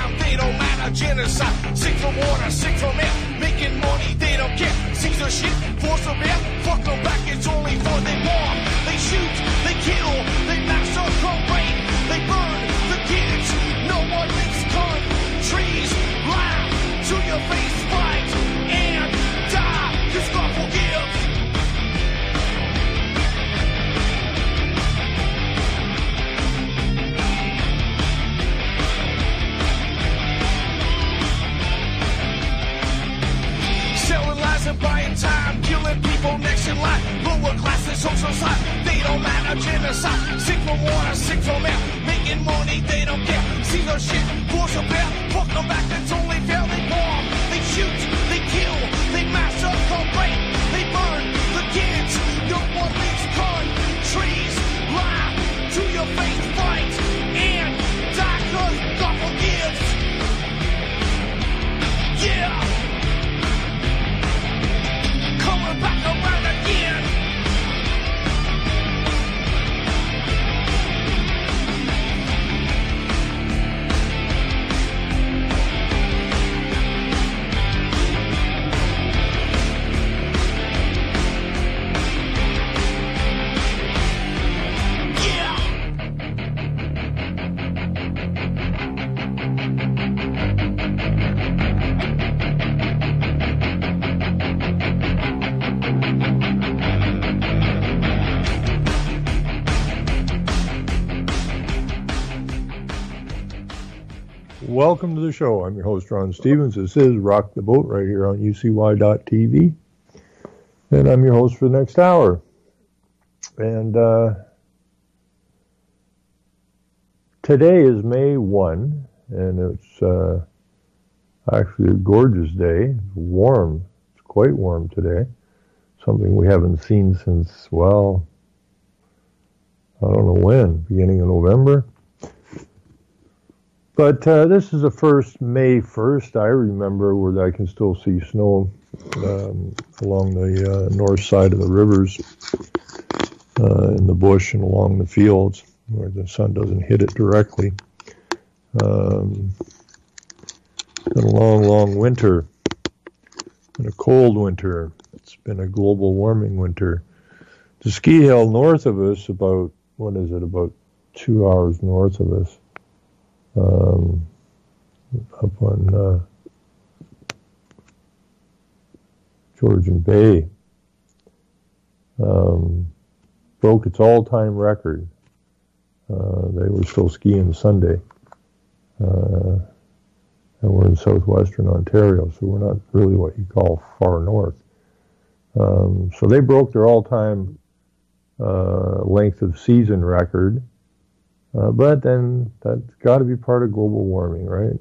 crime, they don't matter. Genocide, sick from water, sick from air. Making money, they don't care. Caesar shit, force of air. Fuck them back, it's only for they bomb. They shoot, they kill, they massacre, rape. They burn the kids, no one makes countries laugh to your face, fight and die, 'cause God forgives. Selling lies and buying time, killing people next in line. Lower classes, social side, they don't matter. Genocide, sick from water, sick from air. Making money, they don't care. See the shit, force a bear. Fuck them back, that's only fair. They bomb, they shoot, they kill, they massacre, rape. They burn the kids, no one leaves countries. Lie to your face, fight and die, 'cause God forgives. Yeah. Coming back around again. Welcome to the show. I'm your host, Ron Stevens. This is Rock the Boat right here on UCY.TV. And I'm your host for the next hour. And today is May 1, and it's actually a gorgeous day. It's warm. It's quite warm today. Something we haven't seen since, well, I don't know when, beginning of November. But this is the first May 1st, I remember, where I can still see snow along the north side of the rivers, in the bush and along the fields, where the sun doesn't hit it directly. Been a long, long winter, and a cold winter. It's been a global warming winter. The ski hill north of us, about 2 hours north of us, up on Georgian Bay, broke its all-time record. They were still skiing Sunday, and we're in southwestern Ontario, so we're not really what you call far north. So they broke their all-time length of season record. But then that's got to be part of global warming, right?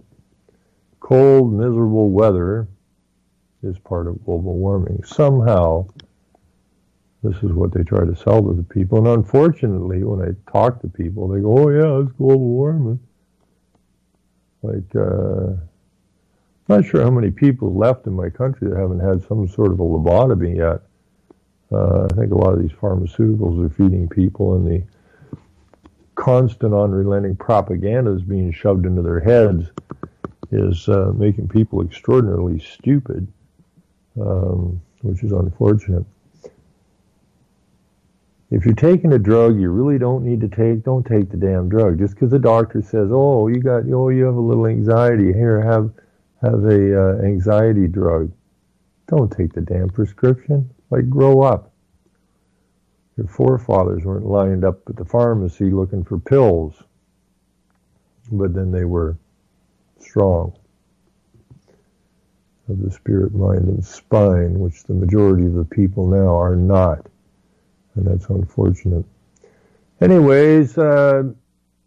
Cold, miserable weather is part of global warming. Somehow, this is what they try to sell to the people. And unfortunately, when I talk to people, they go, oh yeah, it's global warming. Like, I'm not sure how many people left in my country that haven't had some sort of a lobotomy yet. I think a lot of these pharmaceuticals are feeding people, and the constant unrelenting propaganda is being shoved into their heads is making people extraordinarily stupid, which is unfortunate. If you're taking a drug you really don't need to take, don't take the damn drug. Just because the doctor says, oh, you have a little anxiety, here, have a anxiety drug. Don't take the damn prescription. Like, grow up. Your forefathers weren't lined up at the pharmacy looking for pills, but then they were strong of the spirit, mind, and spine, which the majority of the people now are not, and that's unfortunate. Anyways,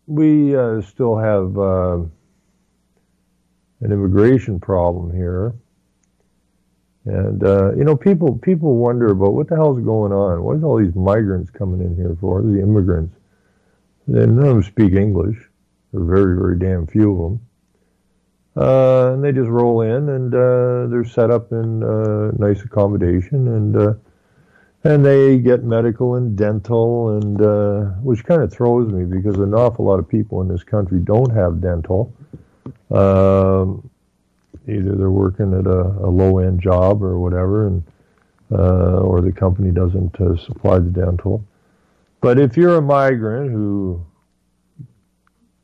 we still have an immigration problem here. And, people wonder about what the hell's going on. What is all these migrants coming in here for? The immigrants. And none of them speak English. There are very, very damn few of them. And they just roll in, and they're set up in nice accommodation, and they get medical and dental, and which kind of throws me, because an awful lot of people in this country don't have dental. Either they're working at a low-end job or whatever, and or the company doesn't supply the dental. But if you're a migrant who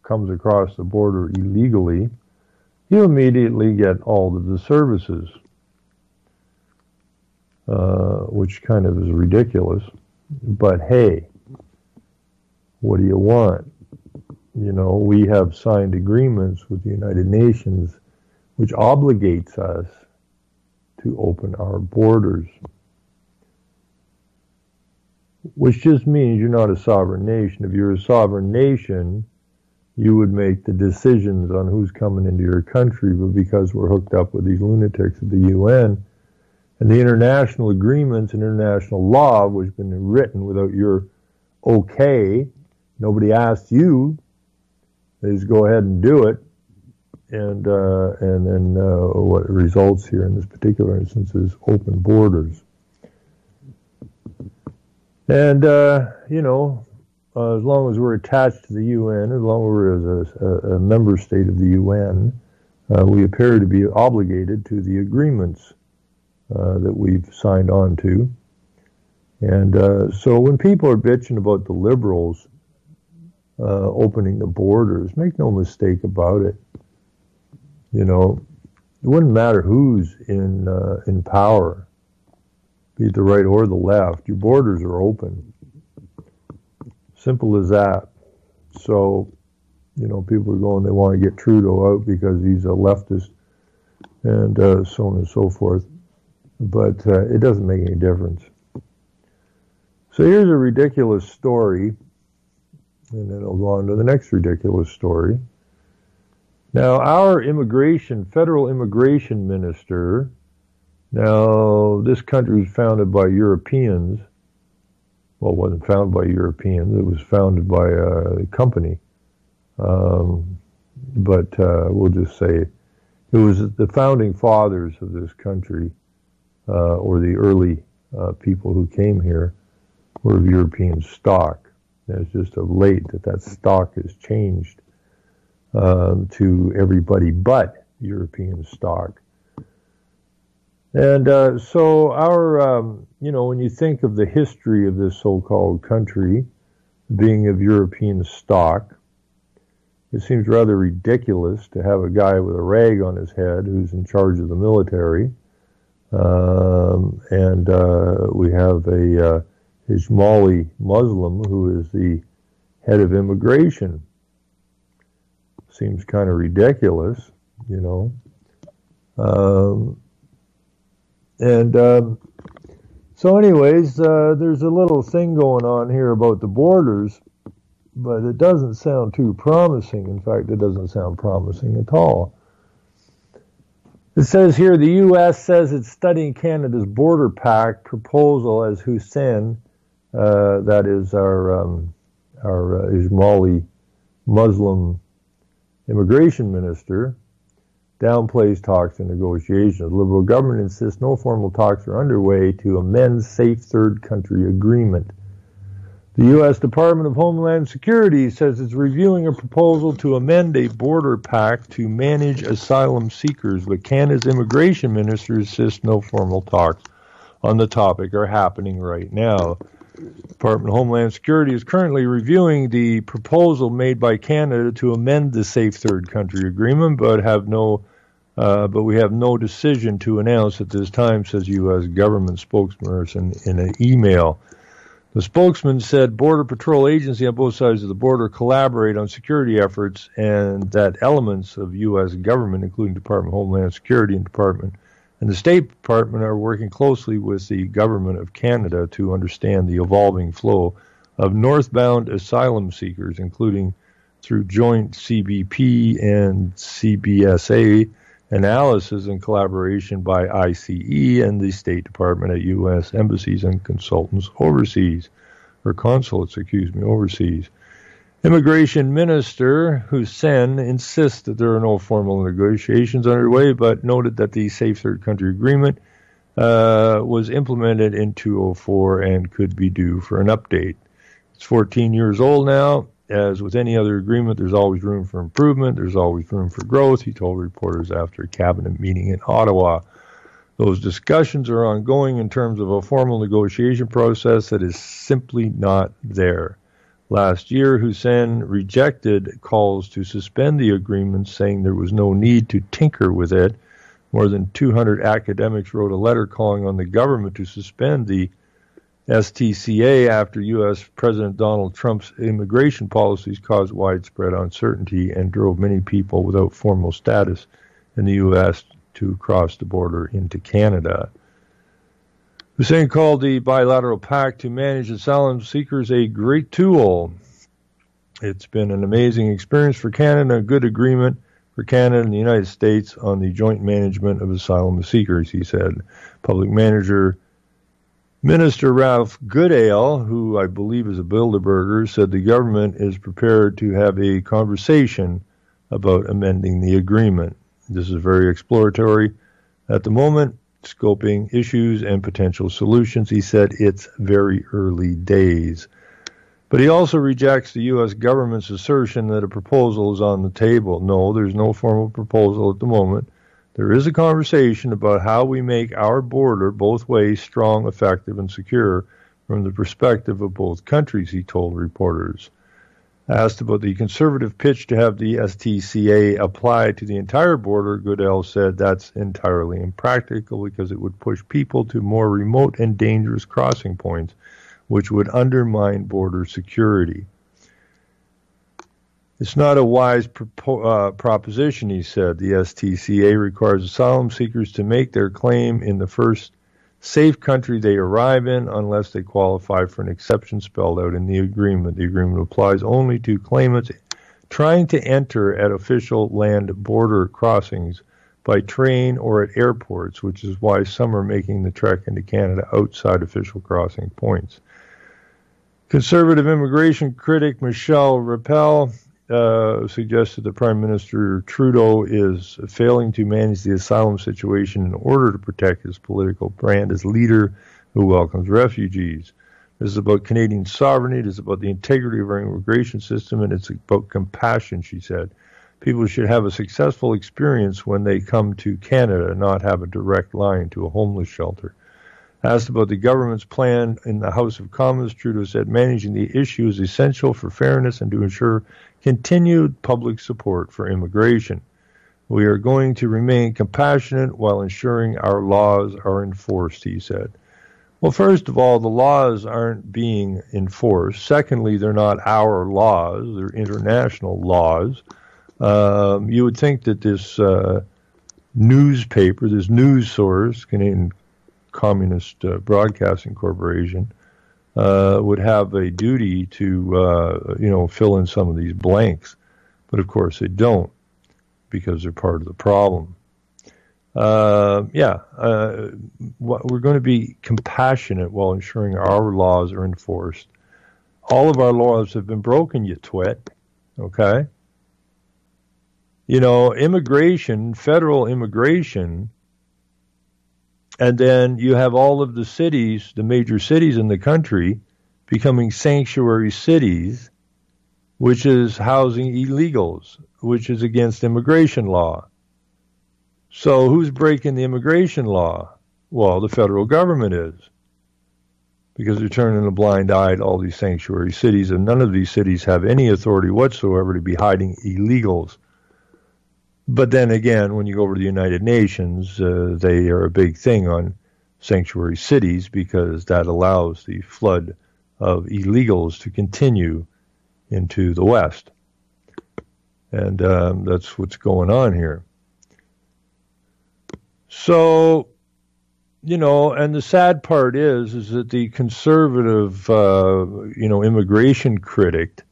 comes across the border illegally, you immediately get all of the services, which kind of is ridiculous. But hey, what do you want? You know, we have signed agreements with the United Nations which obligates us to open our borders, which just means you're not a sovereign nation. If you're a sovereign nation, you would make the decisions on who's coming into your country, but because we're hooked up with these lunatics at the UN, and the international agreements and international law, which has been written without your okay, nobody asked you, they just go ahead and do it, and then what results here in this particular instance is open borders. And, you know, as long as we're attached to the UN, as long as we're a member state of the UN, we appear to be obligated to the agreements that we've signed on to. And so when people are bitching about the liberals opening the borders, make no mistake about it. You know, it wouldn't matter who's in power, be it the right or the left. Your borders are open. Simple as that. So, you know, people are going, they want to get Trudeau out because he's a leftist and so on and so forth. But it doesn't make any difference. So here's a ridiculous story, and then I'll go on to the next ridiculous story. Now, our federal immigration minister, now this country was founded by Europeans. Well, it wasn't founded by Europeans. It was founded by a company. But we'll just say it was the founding fathers of this country, or the early people who came here, were of European stock. And it's just of late that stock has changed to everybody but European stock. And so our, you know, when you think of the history of this so-called country being of European stock, it seems rather ridiculous to have a guy with a rag on his head who's in charge of the military. And we have a Ismaili Muslim who is the head of immigration. Seems kind of ridiculous, you know. So anyways, there's a little thing going on here about the borders, but it doesn't sound too promising. In fact, it doesn't sound promising at all. It says here, the U.S. says it's studying Canada's border pact proposal as Hussein, that is our Ismaili Muslim immigration minister, downplays talks and negotiations. The Liberal government insists no formal talks are underway to amend Safe Third Country Agreement. The U.S. Department of Homeland Security says it's reviewing a proposal to amend a border pact to manage asylum seekers, but Canada's immigration minister insists no formal talks on the topic are happening right now. The Department of Homeland Security is currently reviewing the proposal made by Canada to amend the Safe Third Country Agreement, but we have no decision to announce at this time, says U.S. government spokesperson in an email. The spokesman said Border Patrol agencies on both sides of the border collaborate on security efforts and that elements of U.S. government, including Department of Homeland Security and the State Department, are working closely with the Government of Canada to understand the evolving flow of northbound asylum seekers, including through joint CBP and CBSA analysis and collaboration by ICE and the State Department at U.S. embassies and consulates overseas. Immigration Minister Hussein insists that there are no formal negotiations underway, but noted that the Safe Third Country Agreement was implemented in 2004 and could be due for an update. It's 14 years old now, as with any other agreement, there's always room for improvement. There's always room for growth, he told reporters after a cabinet meeting in Ottawa. Those discussions are ongoing in terms of a formal negotiation process that is simply not there. Last year, Hussein rejected calls to suspend the agreement, saying there was no need to tinker with it. More than 200 academics wrote a letter calling on the government to suspend the STCA after U.S. President Donald Trump's immigration policies caused widespread uncertainty and drove many people without formal status in the U.S. to cross the border into Canada. Hussein called the bilateral pact to manage asylum seekers a great tool. It's been an amazing experience for Canada, a good agreement for Canada and the United States on the joint management of asylum seekers, he said. Public Manager Minister Ralph Goodale, who I believe is a Bilderberger, said the government is prepared to have a conversation about amending the agreement. This is very exploratory at the moment, scoping issues and potential solutions. He said it's very early days. But he also rejects the U.S. government's assertion that a proposal is on the table. No, there's no formal proposal at the moment. There is a conversation about how we make our border both ways strong, effective, and secure from the perspective of both countries, he told reporters. Asked about the conservative pitch to have the STCA apply to the entire border, Goodale said that's entirely impractical because it would push people to more remote and dangerous crossing points, which would undermine border security. It's not a wise proposition, he said. The STCA requires asylum seekers to make their claim in the first safe country they arrive in unless they qualify for an exception spelled out in the agreement. The agreement applies only to claimants trying to enter at official land border crossings by train or at airports, which is why some are making the trek into Canada outside official crossing points. Conservative immigration critic Michelle Rappel suggested that Prime Minister Trudeau is failing to manage the asylum situation in order to protect his political brand as leader who welcomes refugees. This is about Canadian sovereignty, it is about the integrity of our immigration system, and it's about compassion, she said. People should have a successful experience when they come to Canada, not have a direct line to a homeless shelter. Asked about the government's plan in the House of Commons, Trudeau said managing the issue is essential for fairness and to ensure continued public support for immigration. We are going to remain compassionate while ensuring our laws are enforced, he said. Well, first of all, the laws aren't being enforced. Secondly, they're not our laws, they're international laws. You would think that this newspaper, this news source, Canadian Communist Broadcasting Corporation, would have a duty to, fill in some of these blanks. But of course they don't, because they're part of the problem. We're going to be compassionate while ensuring our laws are enforced. All of our laws have been broken, you twit. Okay? Immigration, federal immigration, and then you have all of the cities, the major cities in the country, becoming sanctuary cities, which is housing illegals, which is against immigration law. So who's breaking the immigration law? Well, the federal government is, because they're turning a blind eye to all these sanctuary cities, and none of these cities have any authority whatsoever to be hiding illegals. But then again, when you go over to the United Nations, they are a big thing on sanctuary cities because that allows the flood of illegals to continue into the West. And that's what's going on here. So, and the sad part is that the conservative, immigration critic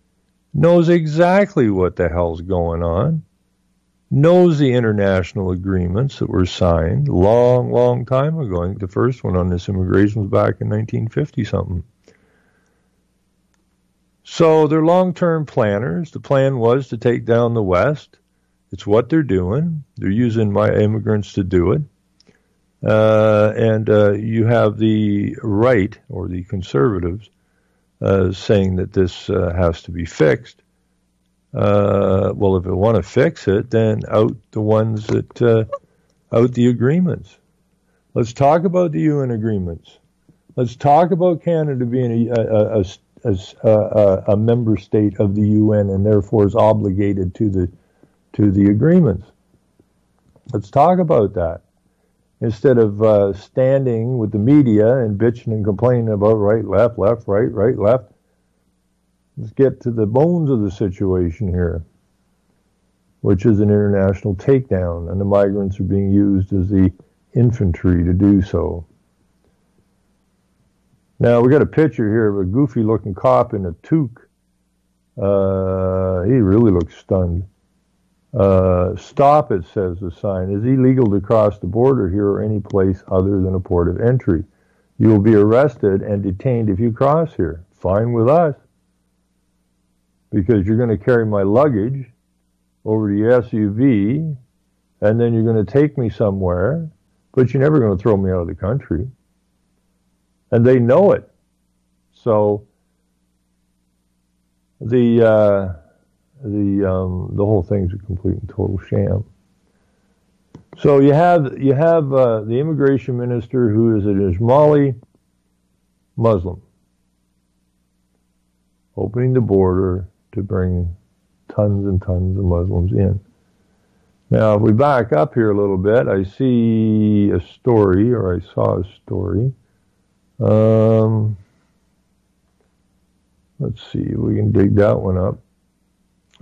knows exactly what the hell's going on, knows the international agreements that were signed long, long time ago. I think the first one on this immigration was back in 1950-something. So they're long-term planners. The plan was to take down the West. It's what they're doing. They're using my immigrants to do it. And you have the right, or the conservatives, saying that this has to be fixed. Well, if you want to fix it, then out the ones that out the agreements. Let's talk about the UN agreements. Let's talk about Canada being a member state of the UN and therefore is obligated to the agreements. Let's talk about that instead of standing with the media and bitching and complaining about right, left, right, left. Let's get to the bones of the situation here, which is an international takedown, and the migrants are being used as the infantry to do so. Now, we got a picture here of a goofy-looking cop in a toque. He really looks stunned. Stop it, says the sign. It's illegal to cross the border here or any place other than a port of entry. You will be arrested and detained if you cross here. Fine with us. Because you're going to carry my luggage over to your SUV, and then you're going to take me somewhere, but you're never going to throw me out of the country. And they know it. So the whole thing's a complete and total sham. So you have the immigration minister who is an Ismaili Muslim, opening the border to bring tons and tons of Muslims in. Now, if we back up here a little bit, I see a story, or I saw a story. Let's see if we can dig that one up.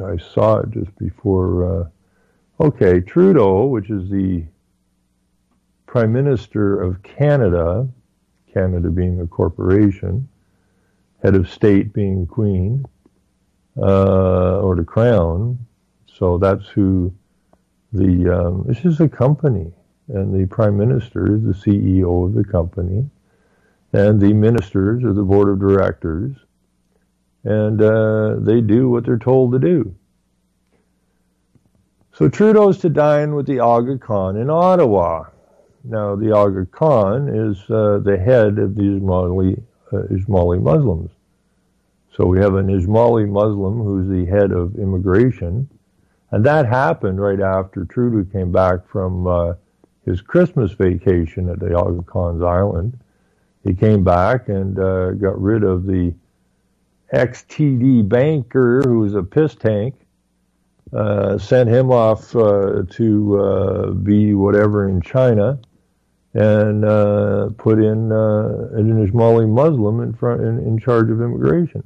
I saw it just before. Okay, Trudeau, which is the Prime Minister of Canada, Canada being a corporation, head of state being Queen, or the Crown. So that's who this is a company, and the Prime Minister is the CEO of the company, and the ministers are the board of directors, and they do what they're told to do. So Trudeau's to dine with the Aga Khan in Ottawa. Now, the Aga Khan is the head of the Ismaili Muslims. So we have an Ismaili Muslim who's the head of immigration. And that happened right after Trudeau came back from his Christmas vacation at the Aga Khan's island. He came back and got rid of the ex-TD banker who was a piss tank, sent him off to be whatever in China, and put in an Ismaili Muslim in charge of immigration.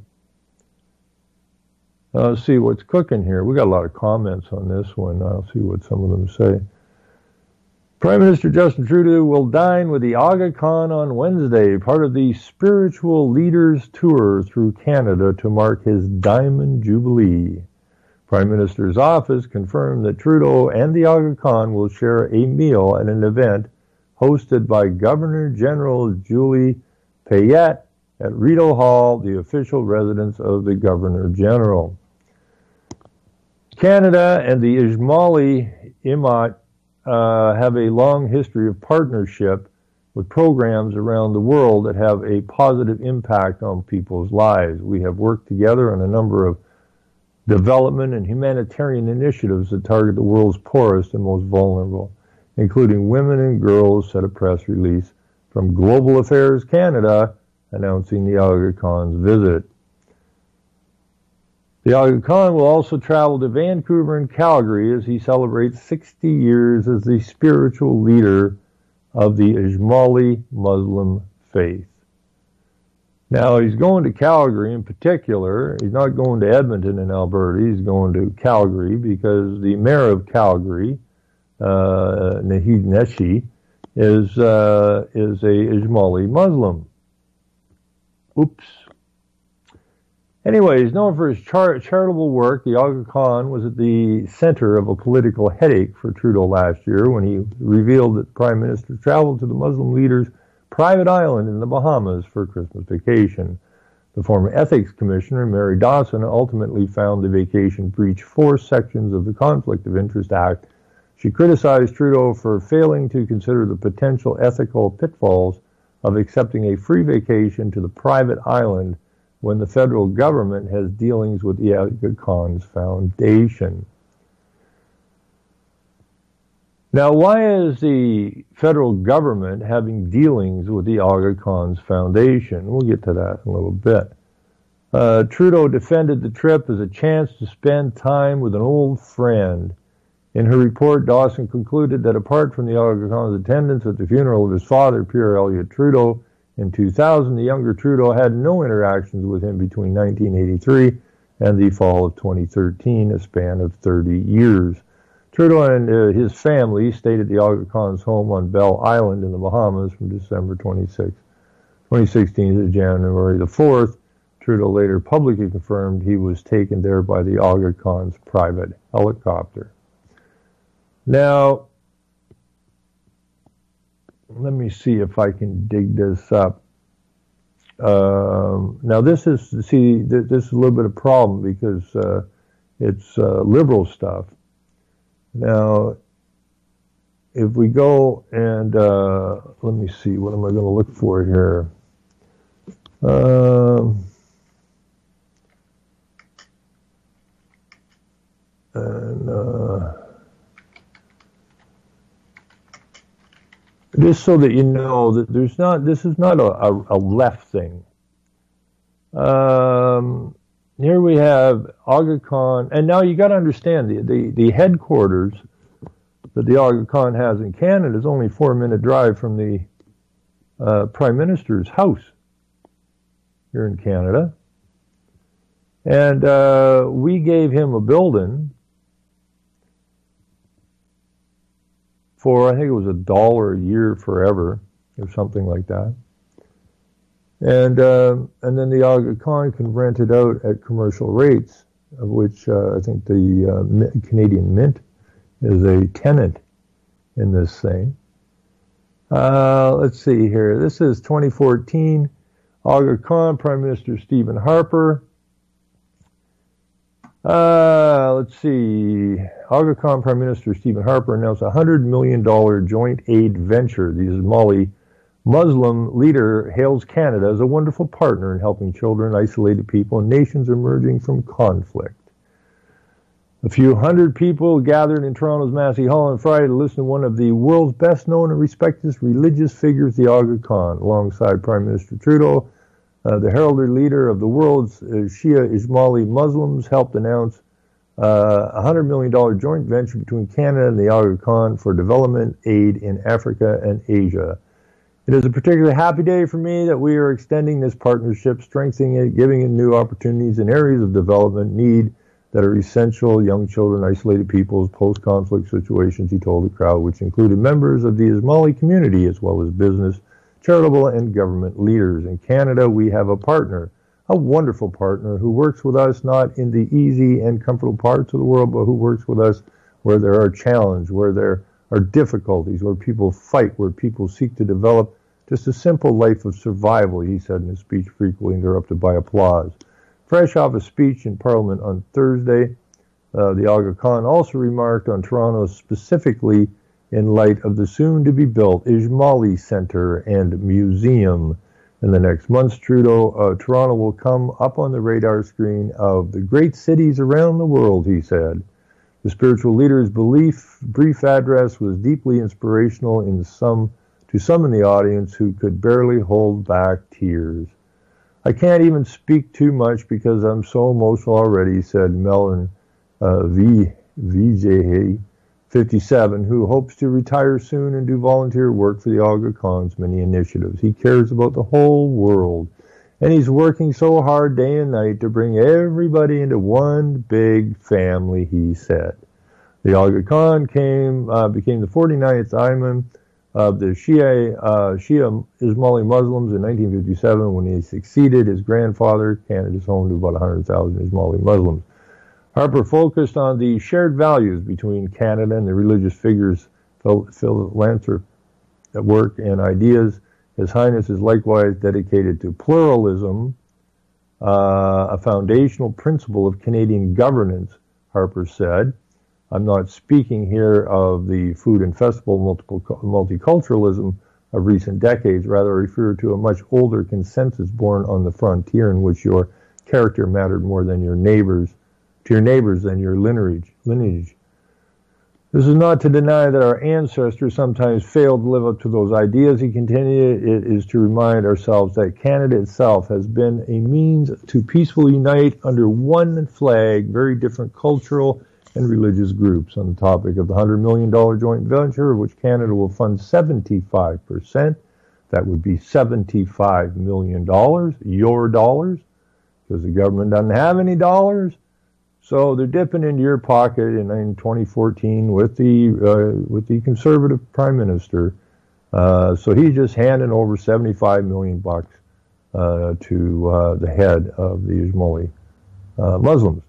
Let's see what's cooking here. We got a lot of comments on this one. I'll see what some of them say. Prime Minister Justin Trudeau will dine with the Aga Khan on Wednesday, part of the Spiritual Leaders Tour through Canada to mark his Diamond Jubilee. Prime Minister's office confirmed that Trudeau and the Aga Khan will share a meal at an event hosted by Governor-General Julie Payette at Rideau Hall, the official residence of the Governor-General. Canada and the Ismaili Imam have a long history of partnership with programs around the world that have a positive impact on people's lives. We have worked together on a number of development and humanitarian initiatives that target the world's poorest and most vulnerable, including women and girls, said a press release from Global Affairs Canada announcing the Aga Khan's visit. The Aga Khan will also travel to Vancouver and Calgary as he celebrates 60 years as the spiritual leader of the Ismaili Muslim faith. Now, he's going to Calgary in particular. He's not going to Edmonton in Alberta. He's going to Calgary because the mayor of Calgary, Naheed Nenshi, is a Ismaili Muslim. Oops. Anyway, he's known for his charitable work. The Aga Khan was at the center of a political headache for Trudeau last year when he revealed that the Prime Minister traveled to the Muslim leader's private island in the Bahamas for Christmas vacation. The former Ethics Commissioner, Mary Dawson, ultimately found the vacation breached 4 sections of the Conflict of Interest Act. She criticized Trudeau for failing to consider the potential ethical pitfalls of accepting a free vacation to the private island when the federal government has dealings with the Aga Khan's foundation. Now, why is the federal government having dealings with the Aga Khan's foundation? We'll get to that in a little bit. Trudeau defended the trip as a chance to spend time with an old friend. In her report, Dawson concluded that apart from the Aga Khan's attendance at the funeral of his father, Pierre Elliott Trudeau, in 2000, the younger Trudeau had no interactions with him between 1983 and the fall of 2013, a span of 30 years. Trudeau and his family stayed at the Aga Khan's home on Bell Island in the Bahamas from December 26, 2016 to January the 4th. Trudeau later publicly confirmed he was taken there by the Aga Khan's private helicopter. Now, let me see if I can dig this up. Now, this is a little bit of a problem because it's liberal stuff. Now, if we go and let me see, what am I going to look for here? Just so that you know that this is not a left thing. Here we have Aga Khan, and now you got to understand the headquarters that the Aga Khan has in Canada is only a 4-minute drive from the Prime Minister's house here in Canada. And we gave him a building for, I think it was $1 a year forever, or something like that. And then the Aga Khan can rent it out at commercial rates, of which I think the Canadian Mint is a tenant in this thing. Let's see here. This is 2014. Aga Khan, Prime Minister Stephen Harper. Let's see. Aga Khan Prime Minister Stephen Harper announced a $100 million joint aid venture. The Ismaili Muslim leader hails Canada as a wonderful partner in helping children, isolated people, and nations emerging from conflict. A few hundred people gathered in Toronto's Massey Hall on Friday to listen to one of the world's best-known and respected religious figures, the Aga Khan, alongside Prime Minister Trudeau. The heralded leader of the world's Shia Ismaili Muslims helped announce a $100 million joint venture between Canada and the Aga Khan for development aid in Africa and Asia. It is a particularly happy day for me that we are extending this partnership, strengthening it, giving it new opportunities in areas of development need that are essential, young children, isolated peoples, post-conflict situations, he told the crowd, which included members of the Ismaili community as well as business, charitable, and government leaders. In Canada, we have a partner, a wonderful partner, who works with us not in the easy and comfortable parts of the world, but who works with us where there are challenges, where there are difficulties, where people fight, where people seek to develop just a simple life of survival, he said in his speech, frequently interrupted by applause. Fresh off a speech in Parliament on Thursday, the Aga Khan also remarked on Toronto specifically in light of the soon-to-be-built Ismaili Centre and Museum. In the next months, Toronto will come up on the radar screen of the great cities around the world, he said. The spiritual leader's brief address was deeply inspirational to some in the audience who could barely hold back tears. I can't even speak too much because I'm so emotional already, said Melvin Vijay, 57, who hopes to retire soon and do volunteer work for the Aga Khan's many initiatives. He cares about the whole world, and he's working so hard day and night to bring everybody into one big family, he said. The Aga Khan became the 49th Imam of the Shia Ismaili Muslims in 1957 when he succeeded his grandfather. Canada's home to about 100,000 Ismaili Muslims. Harper focused on the shared values between Canada and the religious figures' philanthropic work and ideas. His Highness is likewise dedicated to pluralism, a foundational principle of Canadian governance, Harper said. I'm not speaking here of the food and festival multiculturalism of recent decades. Rather, refer to a much older consensus born on the frontier in which your character mattered more than your neighbors, to your neighbors than your lineage. This is not to deny that our ancestors sometimes failed to live up to those ideas. He continued, it is to remind ourselves that Canada itself has been a means to peacefully unite under one flag very different cultural and religious groups. On the topic of the $100 million joint venture, of which Canada will fund 75%, that would be $75 million, your dollars, because the government doesn't have any dollars. So they're dipping into your pocket in 2014 with the conservative prime minister. So he's just handing over $75 million to the head of the Ismaili Muslims.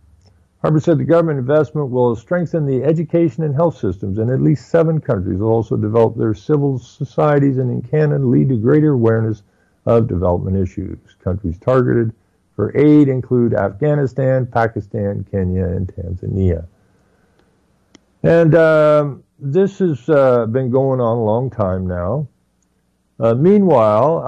Harper said the government investment will strengthen the education and health systems in at least 7 countries. They'll also develop their civil societies and in Canada lead to greater awareness of development issues. Countries targeted for aid include Afghanistan, Pakistan, Kenya, and Tanzania. And this has been going on a long time now. Meanwhile,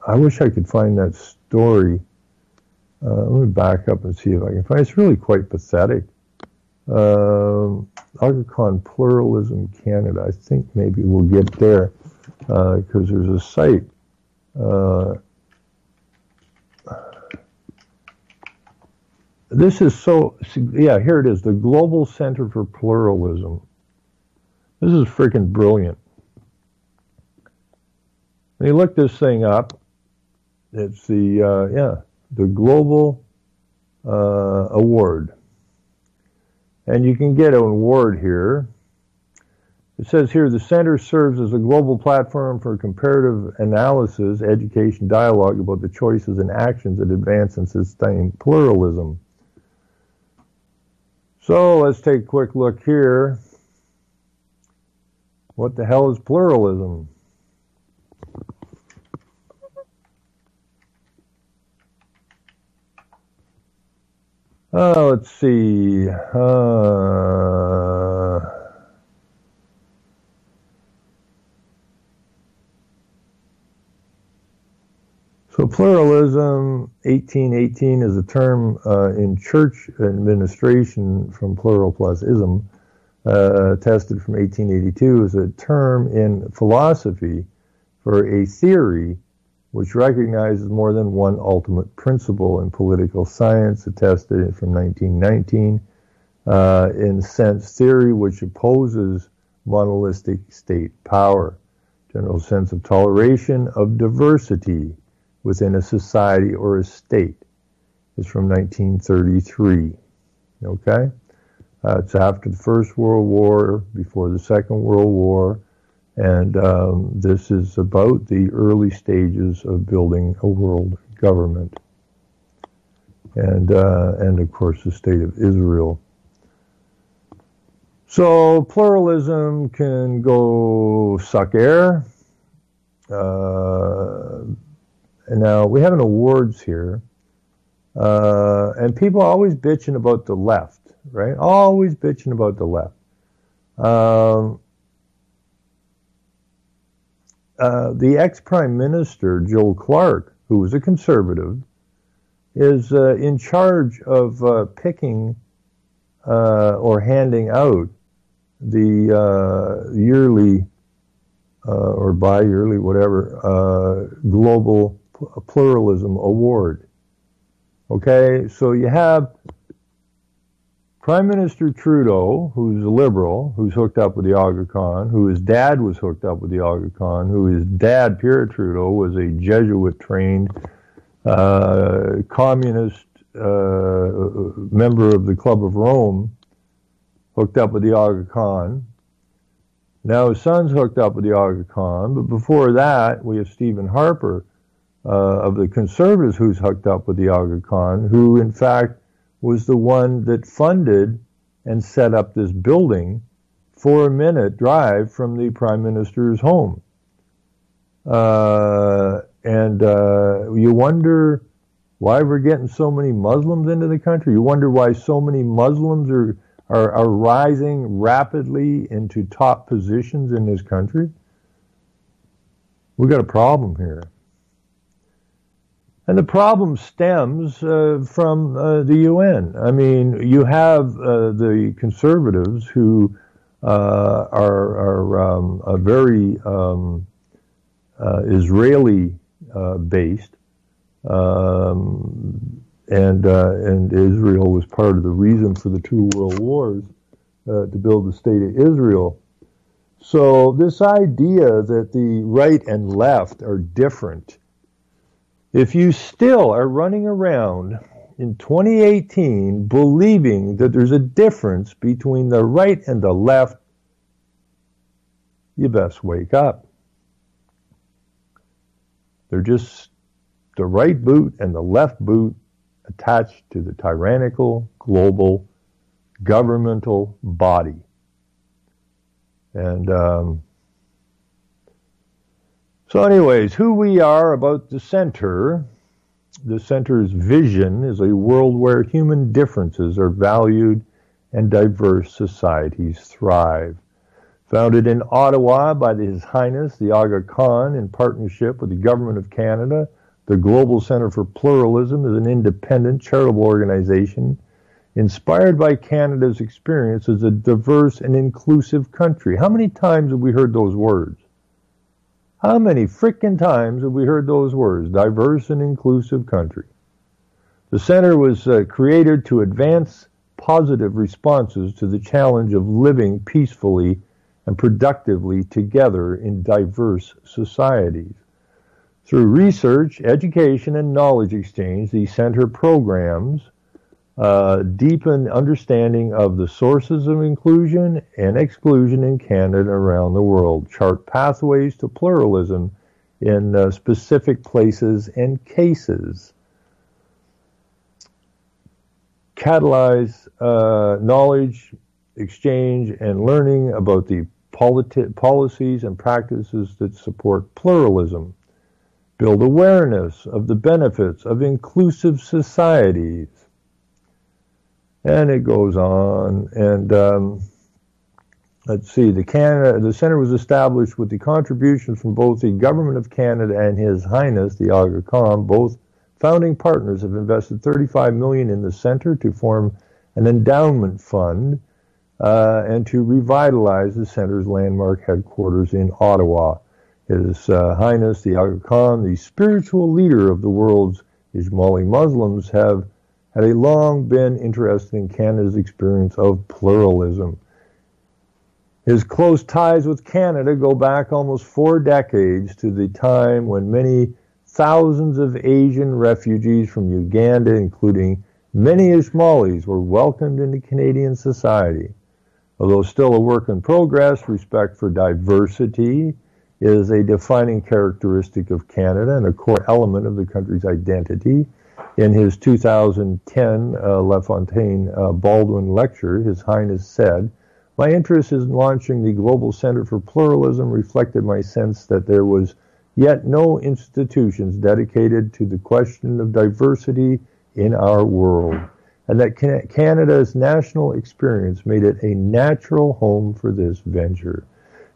I wish I could find that story. Let me back up and see if I can find it. It's really quite pathetic. Aga Khan Pluralism Canada. I think maybe we'll get there. Because there's a site. This is so, yeah, here it is, the Global Center for Pluralism. This is freaking brilliant. When you look this thing up, it's the Global Award. And you can get an award here. It says here, the center serves as a global platform for comparative analysis, education, dialogue about the choices and actions that advance and sustain pluralism. So let's take a quick look here. What the hell is pluralism? Let's see. So pluralism, 1818, is a term in church administration from plural plus ism, tested from 1882, is a term in philosophy for a theory which recognizes more than one ultimate principle. In political science, attested from 1919, in sense theory, which opposes monolithic state power. General sense of toleration of diversity within a society or a state is from 1933. Okay? It's after the First World War, before the Second World War, and this is about the early stages of building a world government. And of course, the State of Israel. So pluralism can go suck air. And now we have an awards here, and people are always bitching about the left, right? Always bitching about the left. The ex-prime minister, Joe Clark, who was a conservative, is in charge of picking or handing out the yearly or bi-yearly, whatever, Global Pluralism Award. Okay, so you have Prime Minister Trudeau, who's a liberal, who's hooked up with the Aga Khan, who his dad was hooked up with the Aga Khan, who his dad, Pierre Trudeau, was a Jesuit-trained communist member of the Club of Rome, hooked up with the Aga Khan. Now his son's hooked up with the Aga Khan, but before that, we have Stephen Harper of the Conservatives who's hooked up with the Aga Khan, who in fact was the one that funded and set up this building 4-minute drive from the Prime Minister's home. And you wonder why we're getting so many Muslims into the country. You wonder why so many Muslims are are rising rapidly into top positions in this country. We've got a problem here. And the problem stems from the UN. I mean, you have the conservatives who are very Israeli-based, and Israel was part of the reason for the two world wars, to build the state of Israel. So this idea that the right and left are different, if you still are running around in 2018 believing that there's a difference between the right and the left, you best wake up. They're just the right boot and the left boot attached to the tyrannical global governmental body. And so anyways, who we are about the center's vision is a world where human differences are valued and diverse societies thrive. Founded in Ottawa by His Highness the Aga Khan in partnership with the Government of Canada, the Global Centre for Pluralism is an independent charitable organization inspired by Canada's experience as a diverse and inclusive country. How many times have we heard those words? How many frickin' times have we heard those words? Diverse and inclusive country. The center was created to advance positive responses to the challenge of living peacefully and productively together in diverse societies. Through research, education, and knowledge exchange, the center programs deepen understanding of the sources of inclusion and exclusion in Canada and around the world, chart pathways to pluralism in specific places and cases, catalyze knowledge exchange and learning about the policies and practices that support pluralism, build awareness of the benefits of inclusive societies. And it goes on, and let's see, the center was established with the contributions from both the Government of Canada and His Highness, the Aga Khan. Both founding partners have invested $35 million in the center to form an endowment fund and to revitalize the center's landmark headquarters in Ottawa. His Highness, the Aga Khan, the spiritual leader of the world's Ismaili Muslims, had long been interested in Canada's experience of pluralism. His close ties with Canada go back almost 4 decades to the time when many thousands of Asian refugees from Uganda, including many Ismailis, were welcomed into Canadian society. Although still a work in progress, respect for diversity is a defining characteristic of Canada and a core element of the country's identity. In his 2010 LaFontaine Baldwin lecture, His Highness said, "My interest in launching the Global Center for Pluralism reflected my sense that there was yet no institutions dedicated to the question of diversity in our world, and that Canada's national experience made it a natural home for this venture."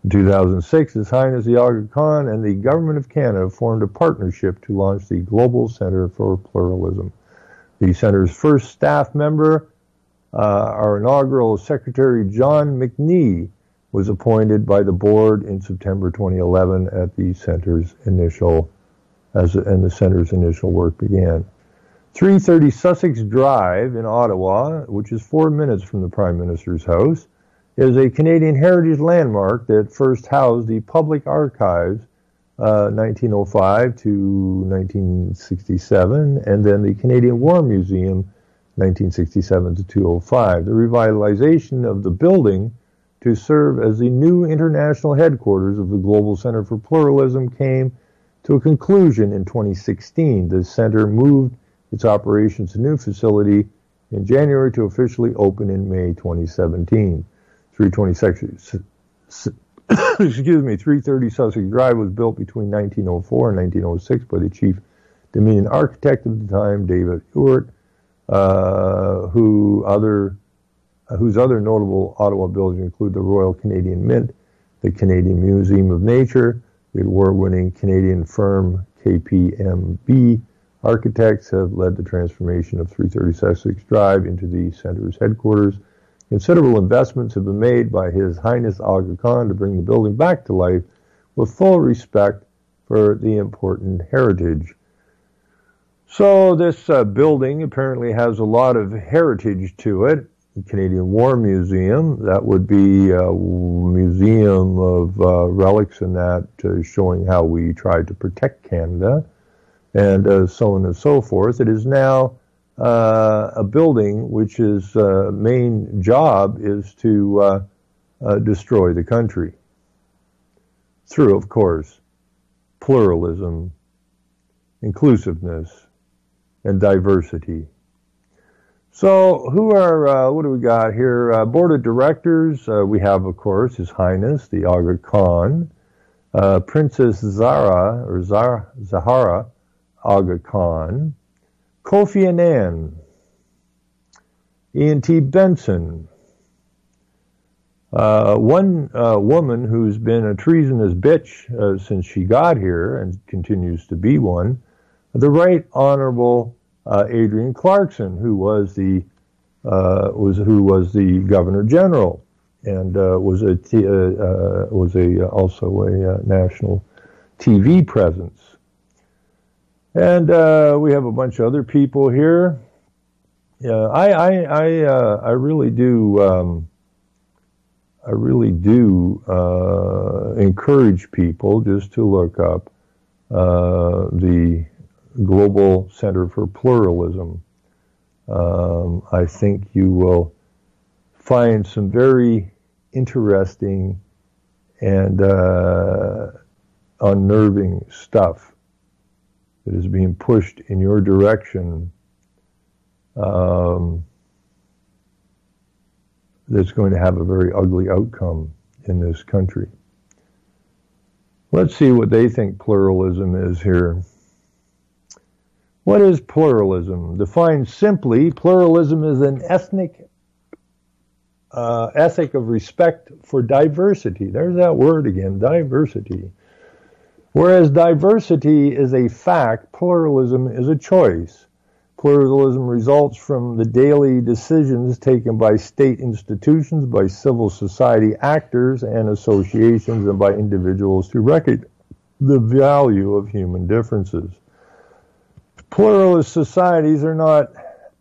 In 2006, His Highness the Aga Khan and the Government of Canada formed a partnership to launch the Global Center for Pluralism. The center's first staff member, our inaugural Secretary John McNee, was appointed by the board in September 2011 at the center's initial work began. 330 Sussex Drive in Ottawa, which is 4 minutes from the Prime Minister's house, is a Canadian heritage landmark that first housed the Public Archives 1905 to 1967, and then the Canadian War Museum 1967 to 2005. The revitalization of the building to serve as the new international headquarters of the Global Center for Pluralism came to a conclusion in 2016. The center moved its operations to a new facility in January to officially open in May 2017. 330 Sussex Drive was built between 1904 and 1906 by the chief Dominion architect of the time, David Ewart, who other whose other notable Ottawa buildings include the Royal Canadian Mint, the Canadian Museum of Nature, the award-winning Canadian firm KPMB Architects have led the transformation of 330 Sussex Drive into the center's headquarters. Considerable investments have been made by His Highness Aga Khan to bring the building back to life with full respect for the important heritage. So this building apparently has a lot of heritage to it. The Canadian War Museum, that would be a museum of relics and that showing how we tried to protect Canada, and so on and so forth. It is now a building which is main job is to destroy the country through, of course, pluralism, inclusiveness, and diversity. So what do we got here? Board of Directors, we have, of course, His Highness, the Aga Khan, Princess Zahara Aga Khan, Kofi Annan, Ian T. Benson, one woman who's been a treasonous bitch since she got here and continues to be one, the Right Honorable Adrienne Clarkson, who was the Governor General and was also a national TV presence. And we have a bunch of other people here. I really do. I really do encourage people just to look up the Global Center for Pluralism. I think you will find some very interesting and unnerving stuff that is being pushed in your direction that's going to have a very ugly outcome in this country. Let's see what they think pluralism is here. What is pluralism? Defined simply, pluralism is an ethic of respect for diversity. There's that word again, diversity. Whereas diversity is a fact, pluralism is a choice. Pluralism results from the daily decisions taken by state institutions, by civil society actors and associations, and by individuals to recognize the value of human differences. Pluralist societies are not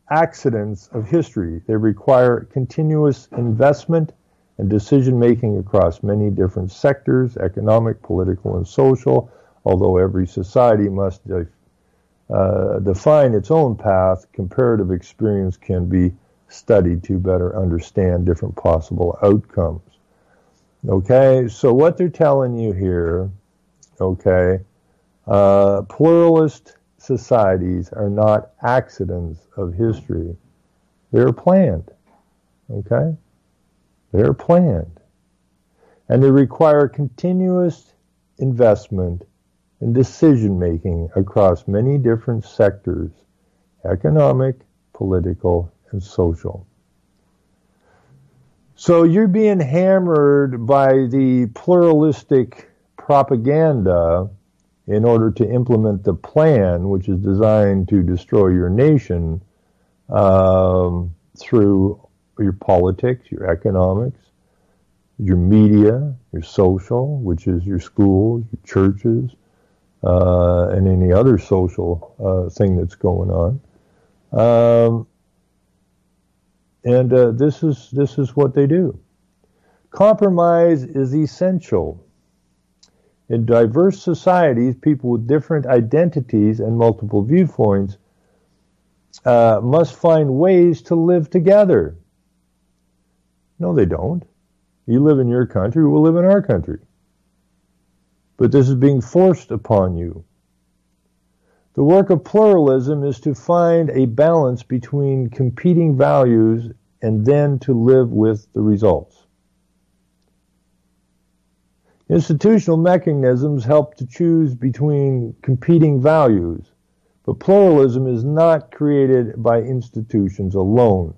accidents of history. They require continuous investment and decision-making across many different sectors, economic, political, and social, although every society must define its own path. Comparative experience can be studied to better understand different possible outcomes. Okay, so what they're telling you here, okay, pluralist societies are not accidents of history. They're planned, okay? They're planned. And they require continuous investment and decision-making across many different sectors, economic, political, and social. So you're being hammered by the pluralistic propaganda in order to implement the plan, which is designed to destroy your nation through your politics, your economics, your media, your social, which is your schools, your churches, and any other social thing that's going on. This is what they do. Compromise is essential. In diverse societies, people with different identities and multiple viewpoints must find ways to live together. No, they don't. You live in your country, we'll live in our country. But this is being forced upon you. The work of pluralism is to find a balance between competing values and then to live with the results. Institutional mechanisms help to choose between competing values, but pluralism is not created by institutions alone.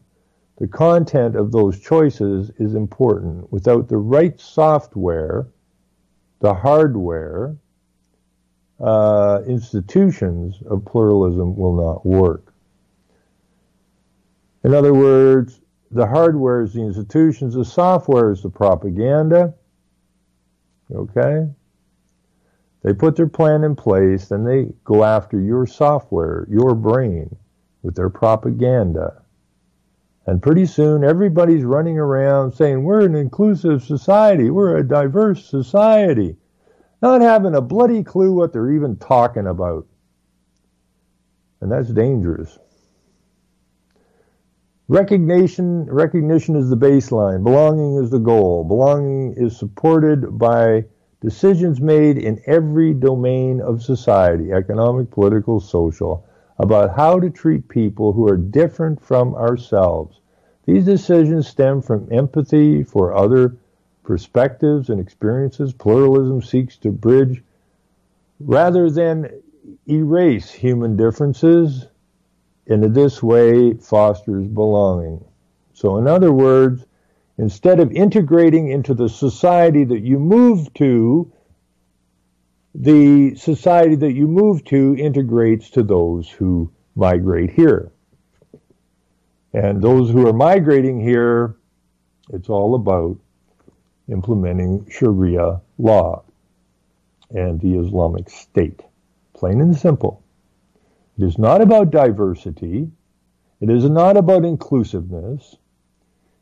The content of those choices is important. Without the right software, the hardware, institutions of pluralism will not work. In other words, the hardware is the institutions, the software is the propaganda. Okay? They put their plan in place, then they go after your software, your brain, with their propaganda. And pretty soon, everybody's running around saying, we're an inclusive society, we're a diverse society, not having a bloody clue what they're even talking about. And that's dangerous. Recognition is the baseline. Belonging is the goal. Belonging is supported by decisions made in every domain of society, economic, political, social, about how to treat people who are different from ourselves. These decisions stem from empathy for other perspectives and experiences. Pluralism seeks to bridge rather than erase human differences, and in this way fosters belonging. So in other words, instead of integrating into the society that you move to, the society that you move to integrates to those who migrate here. And those who are migrating here, it's all about implementing Sharia law and the Islamic State. Plain and simple. It is not about diversity. It is not about inclusiveness.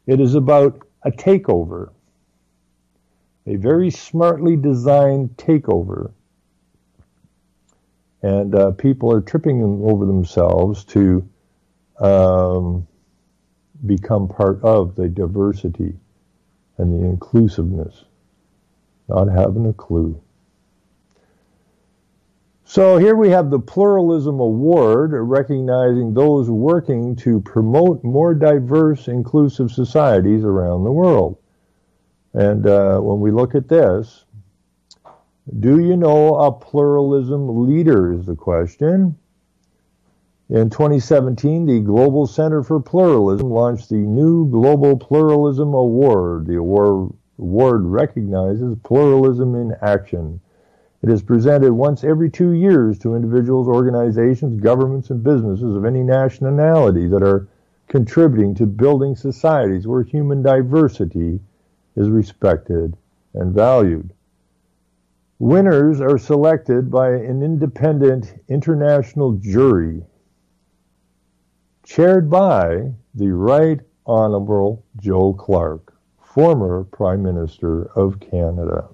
It is about a takeover. A very smartly designed takeover. And people are tripping over themselves to become part of the diversity and the inclusiveness, not having a clue. So here we have the Pluralism Award, recognizing those working to promote more diverse, inclusive societies around the world. And when we look at this, do you know a pluralism leader is the question. In 2017, the Global Center for Pluralism launched the new Global Pluralism Award. The award recognizes pluralism in action. It is presented once every 2 years to individuals, organizations, governments, and businesses of any nationality that are contributing to building societies where human diversity is respected and valued. Winners are selected by an independent international jury chaired by the Right Honorable Joe Clark, former Prime Minister of Canada.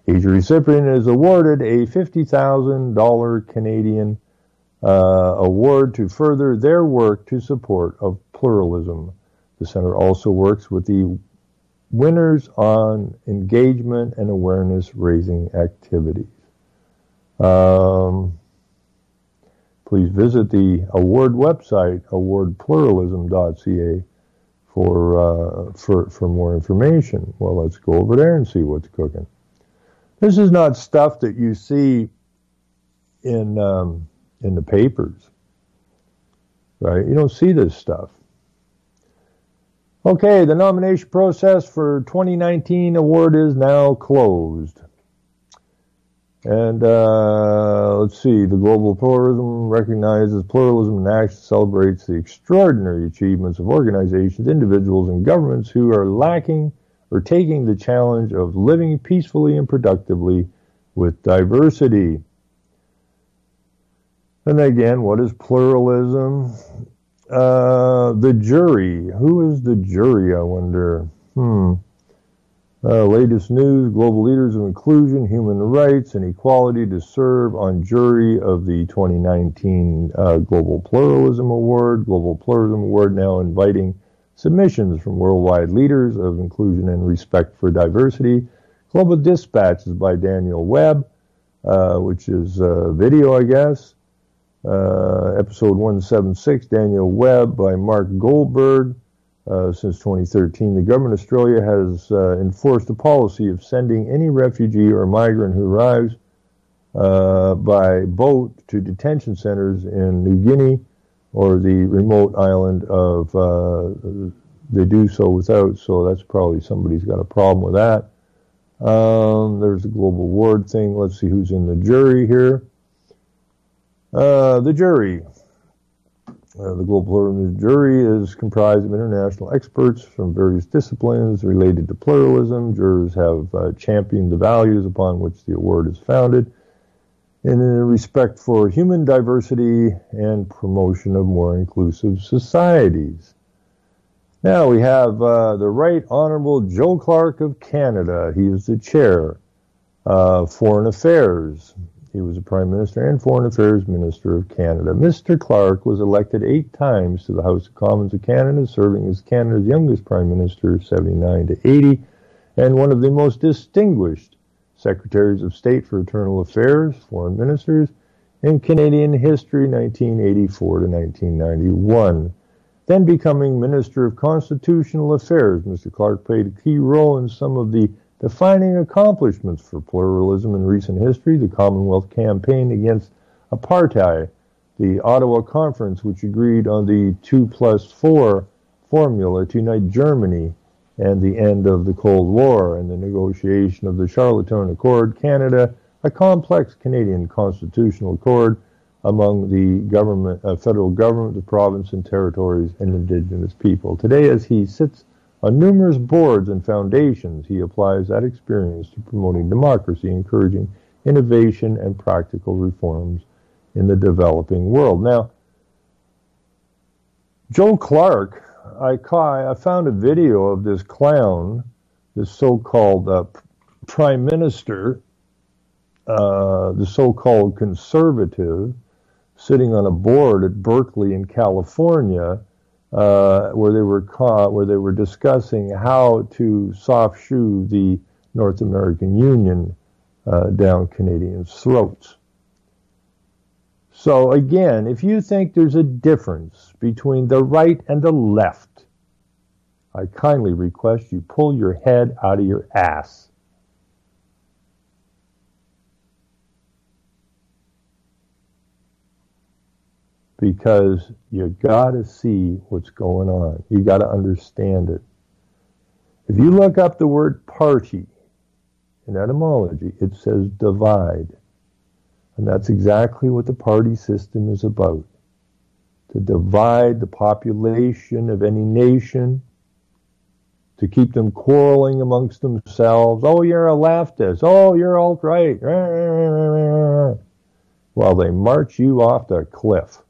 Each recipient is awarded a $50,000 Canadian award to further their work to support of pluralism. The Center also works with the winners on engagement and awareness-raising activities. Please visit the award website, awardpluralism.ca, for more information. Well, let's go over there and see what's cooking. This is not stuff that you see in the papers, right? You don't see this stuff. Okay, the nomination process for 2019 award is now closed. And let's see, the Global Pluralism recognizes pluralism in action, celebrates the extraordinary achievements of organizations, individuals, and governments who are lacking or taking the challenge of living peacefully and productively with diversity. And again, what is pluralism? The jury. Who is the jury, I wonder? Latest news, global leaders of inclusion, human rights, and equality to serve on jury of the 2019 Global Pluralism Award. Global Pluralism Award now inviting submissions from worldwide leaders of inclusion and respect for diversity. Global Dispatch is by Daniel Webb, which is video, I guess. Episode 176, Daniel Webb by Mark Goldberg. Since 2013, the government of Australia has enforced a policy of sending any refugee or migrant who arrives by boat to detention centers in New Guinea or the remote island of they do so without, so that's probably somebody's got a problem with that. There's the global ward thing. Let's see who's in the jury here. The jury. The global pluralism jury is comprised of international experts from various disciplines related to pluralism. Jurors have championed the values upon which the award is founded in a respect for human diversity and promotion of more inclusive societies. Now we have the Right Honorable Joe Clark of Canada. He is the chair of Foreign Affairs. He was a Prime Minister and Foreign Affairs Minister of Canada. Mr. Clark was elected 8 times to the House of Commons of Canada, serving as Canada's youngest Prime Minister, 79 to 80, and one of the most distinguished Secretaries of State for Internal Affairs, Foreign Ministers, in Canadian history, 1984 to 1991. Then becoming Minister of Constitutional Affairs, Mr. Clark played a key role in some of the defining accomplishments for pluralism in recent history: the Commonwealth Campaign against Apartheid, the Ottawa Conference, which agreed on the 2+4 formula to unite Germany, and the end of the Cold War, and the negotiation of the Charlottetown Accord, Canada, a complex Canadian constitutional accord among the government, federal government, the province and territories, and Indigenous people. Today, as he sits on numerous boards and foundations, he applies that experience to promoting democracy, encouraging innovation and practical reforms in the developing world. Now, Joe Clark, I found a video of this clown, this so-called prime minister, the so-called conservative, sitting on a board at Berkeley in California, where they were discussing how to soft shoe the North American Union down Canadians' throats. So again, if you think there's a difference between the right and the left, I kindly request you pull your head out of your ass. Because you gotta see what's going on. You gotta understand it. If you look up the word party in etymology, it says divide. And that's exactly what the party system is about. To divide the population of any nation, to keep them quarreling amongst themselves. Oh, you're a leftist. Oh, you're alt-right. While they march you off the cliff.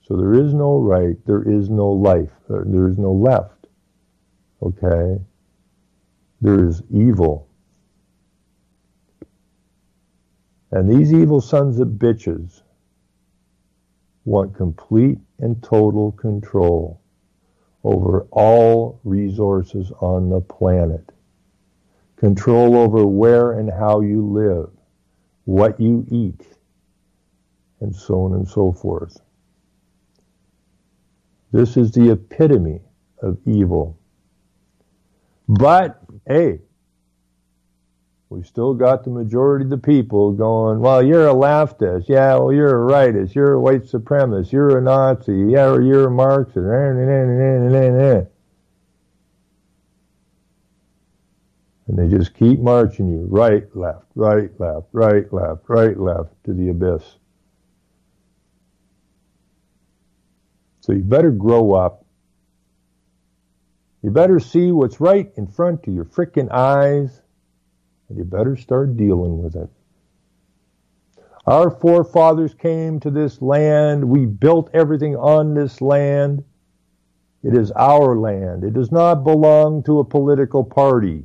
So there is no right, there is no life, there is no left. Okay? There is evil. And these evil sons of bitches want complete and total control over all resources on the planet. Control over where and how you live, what you eat, and so on and so forth. This is the epitome of evil. But, hey, we still got the majority of the people going, well, you're a leftist. Yeah, well, you're a rightist. You're a white supremacist. You're a Nazi. Yeah, or you're a Marxist. And they just keep marching you right, left, right, left, right, left, right, left to the abyss. So you better grow up. You better see what's right in front of your frickin' eyes. And you better start dealing with it. Our forefathers came to this land. We built everything on this land. It is our land. It does not belong to a political party.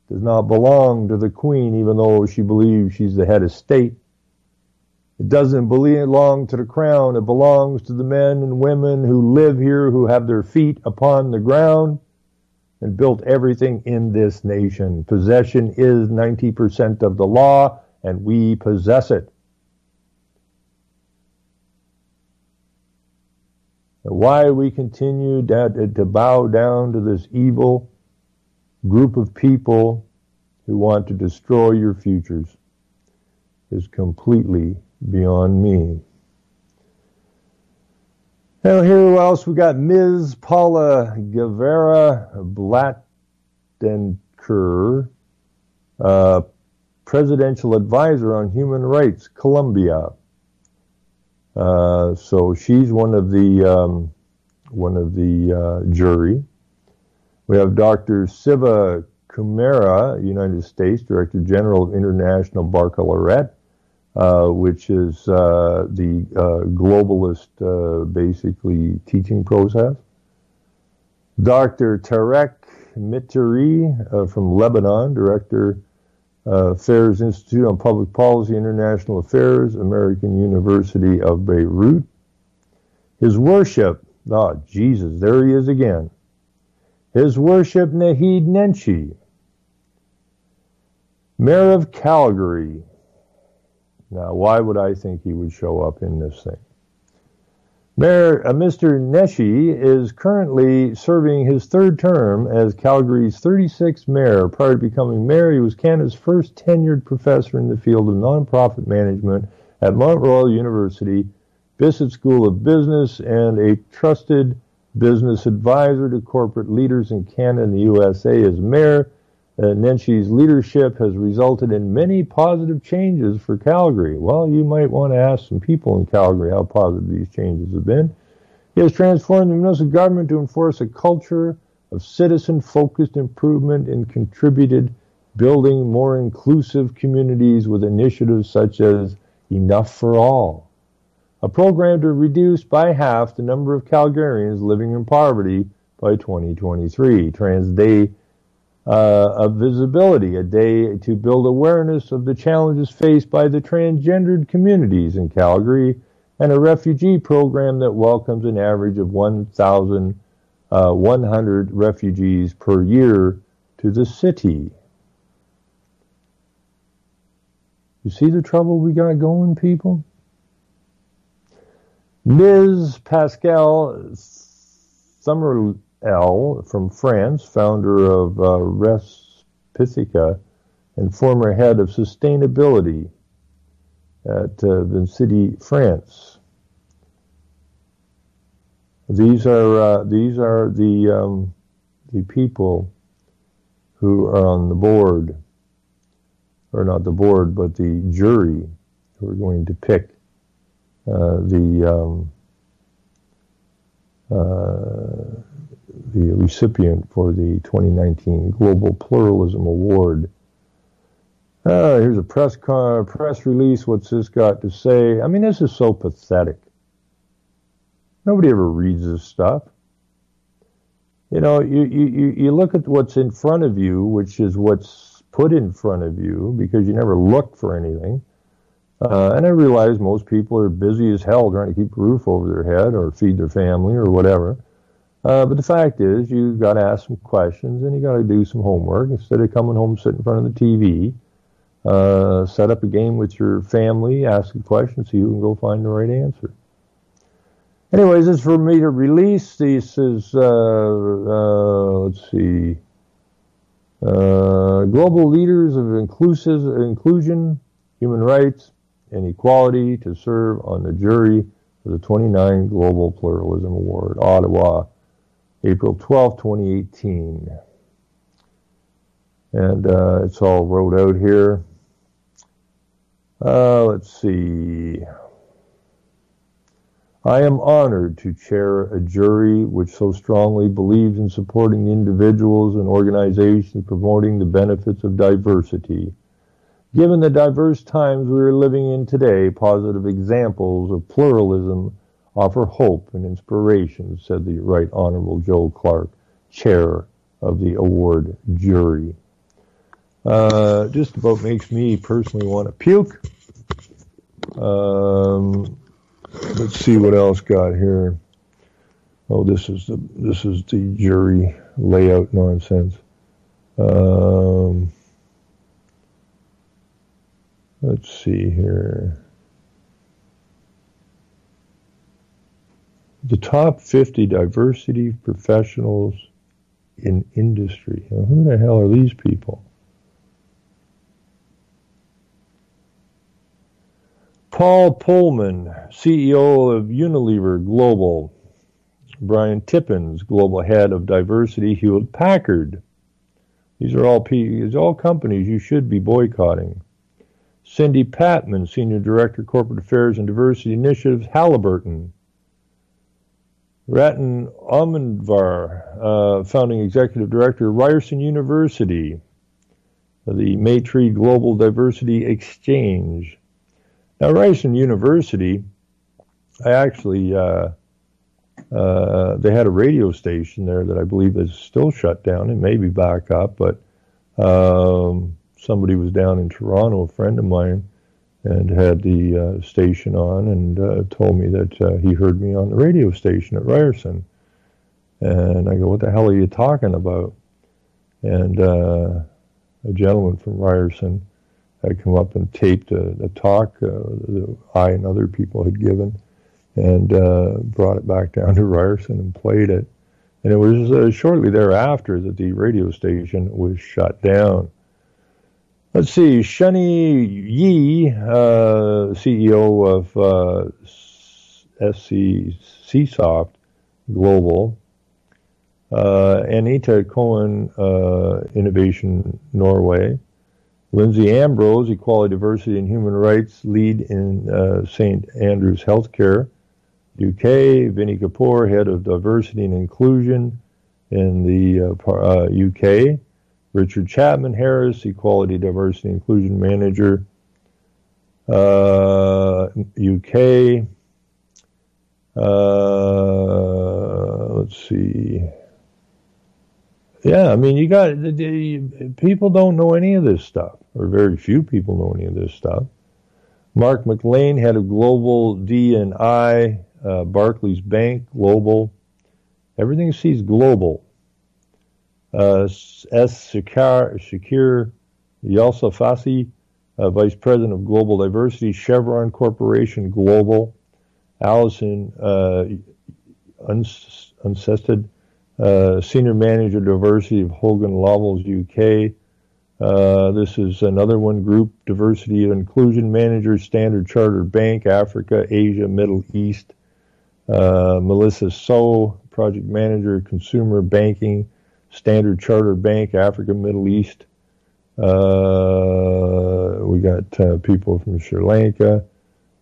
It does not belong to the Queen, even though she believes she's the head of state. It doesn't belong to the crown. It belongs to the men and women who live here, who have their feet upon the ground and built everything in this nation. Possession is 90% of the law, and we possess it. And why we continue to bow down to this evil group of people who want to destroy your futures is completely beyond me. Now here who else we got? Ms. Paula Guevara Blatdenker, Presidential Advisor on Human Rights, Colombia. So she's one of the jury. We have Dr. Siva Kumara, United States Director General of International Baccalaureate, which is the globalist, basically, teaching process. Dr. Tarek Mitri from Lebanon, Director Affairs Institute on Public Policy, International Affairs, American University of Beirut. His Worship, Jesus, there he is again. His Worship Naheed Nenshi, Mayor of Calgary. Now, why would I think he would show up in this thing? Mayor Mr. Nenshi is currently serving his third term as Calgary's 36th mayor. Prior to becoming mayor, he was Canada's first tenured professor in the field of nonprofit management at Mount Royal University, Bissett School of Business, and a trusted business advisor to corporate leaders in Canada and the USA. As mayor, Nenshi's leadership has resulted in many positive changes for Calgary. Well, you might want to ask some people in Calgary how positive these changes have been. He has transformed the municipal government to enforce a culture of citizen-focused improvement and contributed building more inclusive communities with initiatives such as Enough for All, a program to reduce by half the number of Calgarians living in poverty by 2023. Trans Day of Visibility, a day to build awareness of the challenges faced by the transgendered communities in Calgary, and a refugee program that welcomes an average of 1,100 refugees per year to the city. You see the trouble we got going, people? Ms. Pascal Summerl from France, founder of Respicia and former head of sustainability at Vincity, France. These are the people who are on the board, or not the board, but the jury who are going to pick the recipient for the 2019 Global Pluralism Award. Here's a press release. What's this got to say? I mean, this is so pathetic. Nobody ever reads this stuff. You know, you look at what's in front of you, which is what's put in front of you, because you never look for anything. And I realize most people are busy as hell trying to keep a roof over their head or feed their family or whatever. But the fact is, you got to ask some questions and you got to do some homework instead of coming home, sit in front of the TV, set up a game with your family, ask a question so you can go find the right answer. Anyways, this is for me to release. This is, let's see, global leaders of inclusion, human rights, and equality to serve on the jury for the 29 Global Pluralism Award, Ottawa, April 12, 2018. And it's all wrote out here. Let's see. I am honored to chair a jury which so strongly believes in supporting the individuals and organizations promoting the benefits of diversity. Given the diverse times we are living in today, positive examples of pluralism offer hope and inspiration, said the Right Honorable Joe Clark, chair of the award jury. Just about makes me personally want to puke. Let's see what else got here. Oh, this is the jury layout nonsense. Let's see here. The top 50 diversity professionals in industry. Now, who the hell are these people? Paul Pullman, CEO of Unilever Global. Brian Tippins, global head of diversity, Hewlett-Packard. These are all companies you should be boycotting. Cindy Patman, Senior Director, Corporate Affairs and Diversity Initiatives, Halliburton. Ratan Omanvar, Founding Executive Director, Ryerson University. The Maytree Global Diversity Exchange. Now, Ryerson University, I actually, they had a radio station there that I believe is still shut down. It may be back up, but somebody was down in Toronto, a friend of mine, and had the station on and told me that he heard me on the radio station at Ryerson. And I go, what the hell are you talking about? And a gentleman from Ryerson had come up and taped a talk that I and other people had given and brought it back down to Ryerson and played it. And it was shortly thereafter that the radio station was shut down. Let's see, Shani Yi, CEO of Seasoft Global, Anita Cohen, Innovation Norway, Lindsay Ambrose, Equality, Diversity and Human Rights Lead in St. Andrews Healthcare, UK, Vinny Kapoor, Head of Diversity and Inclusion in the UK, Richard Chapman Harris, Equality, Diversity and Inclusion Manager, UK, let's see. Yeah, I mean, you got people don't know any of this stuff, or very few people know any of this stuff. Mark McLean, Head of Global D&I, Barclays Bank, Global. Everything sees global. S. Shakir Yalsafasi, Vice President of Global Diversity, Chevron Corporation, Global. Allison Uncested, Senior Manager Diversity of Hogan Lovells UK. This is another one, Group Diversity and Inclusion Manager, Standard Chartered Bank, Africa, Asia, Middle East. Melissa So, Project Manager, Consumer Banking, Standard Chartered Bank, Africa, Middle East. We got people from Sri Lanka.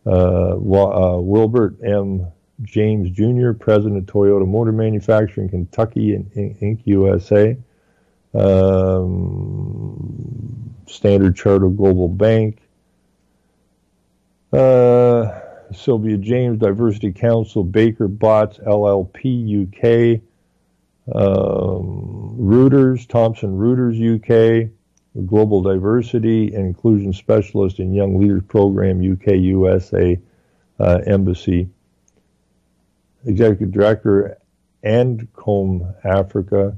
Wilbert M. James Jr., President of Toyota Motor Manufacturing, Kentucky Inc. USA. Standard Chartered Global Bank. Sylvia James, Diversity Council, Baker Botts LLP UK. Reuters, Thomson Reuters UK. Global Diversity and Inclusion Specialist in Young Leaders Program, UK, USA, Embassy. Executive Director, Andcombe Africa.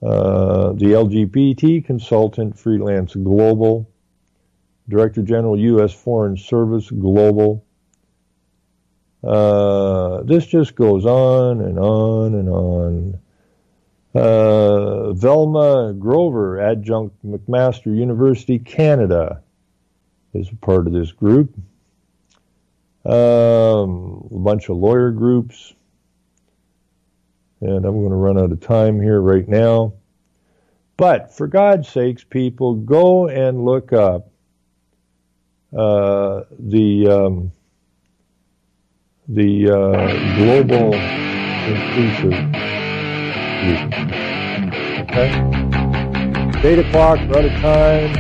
The LGBT Consultant, Freelance Global. Director General, U.S. Foreign Service Global. This just goes on and on and on. Velma Grover, Adjunct McMaster University, Canada, is a part of this group. A bunch of lawyer groups. And I'm going to run out of time here right now. But for God's sakes, people, go and look up the Global Inclusive. Okay. 8 o'clock, we're out of time.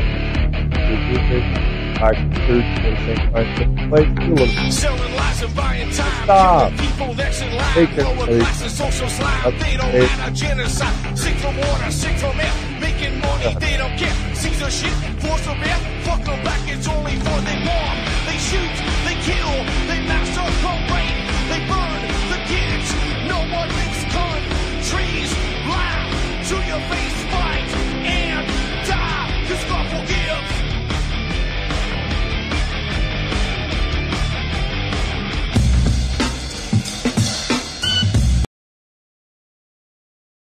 Selling lies and buying time. Stop. People next in line. Take it, Lower please. classes, social slide. They don't matter. Genocide. Sick from water, sick from air. Making money, they don't care. Caesar shit, force of air. Fuck them back